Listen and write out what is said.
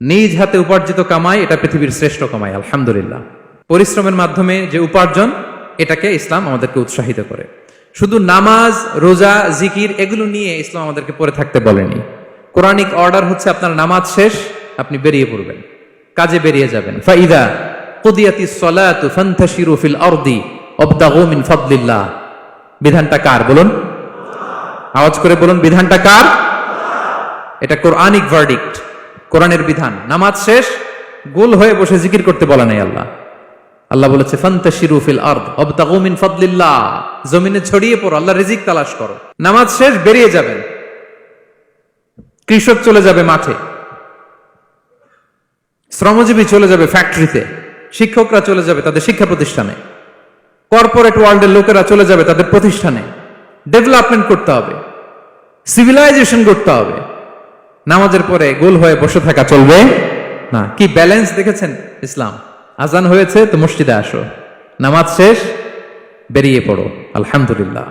নিজ হাতে উপার্জিত কামাই এটা পৃথিবীর শ্রেষ্ঠ কামাই, আলহামদুলিল্লাহ। পরিশ্রমের মাধ্যমে যে উপার্জন, এটাকে ইসলাম আমাদেরকে উৎসাহিত করে। শুধু নামাজ, রোজা, জিকির এগুলো নিয়ে ইসলাম আমাদেরকে পড়ে থাকতে বলেনি। কোরআনিক অর্ডার হচ্ছে আপনার নামাজ শেষ, আপনি বেরিয়ে পড়বেন, কাজে বেরিয়ে যাবেন। ফাইদা কুদিয়াতিস সালাতু ফান্তাশিরু ফিল আরদি ওয়াবতাগু মিন ফাদলিল্লাহ। বিধানটা কার বলুন? আওয়াজ করে বলুন, বিধানটা কার? এটা কোরআনিক ভার্ডিক্ট, কোরআনের বিধান। নামাজ শেষ, গোল হয়ে বসে জিকির করতে বলা নাই আল্লাহ। আল্লাহ বলেছে ফান্তাশিরু ফিল আরদ ওয়াবতাগু মিন ফাদলিল্লাহ, জমিনে ছড়িয়ে পড়ো, আল্লাহর রিজিক তালাশ করো। নামাজ শেষ, বেরিয়ে যাবেন। কৃষক চলে যাবে মাঠে, শ্রমজীবী চলে যাবে ফ্যাক্টরিতে, শিক্ষকরা চলে যাবে তাদের শিক্ষা প্রতিষ্ঠানে, কর্পোরেট ওয়ার্ল্ডের লোকেরা চলে যাবে তাদের প্রতিষ্ঠানে। ডেভেলপমেন্ট করতে হবে, সিভিলাইজেশন করতে হবে। নামাজের পরে গোল হয়ে বসে থাকা চলবে না। কি ব্যালেন্স দেখেছেন ইসলাম? আজান হয়েছে তো মসজিদে আসো, নামাজ শেষ বেরিয়ে পড়ো, আলহামদুলিল্লাহ।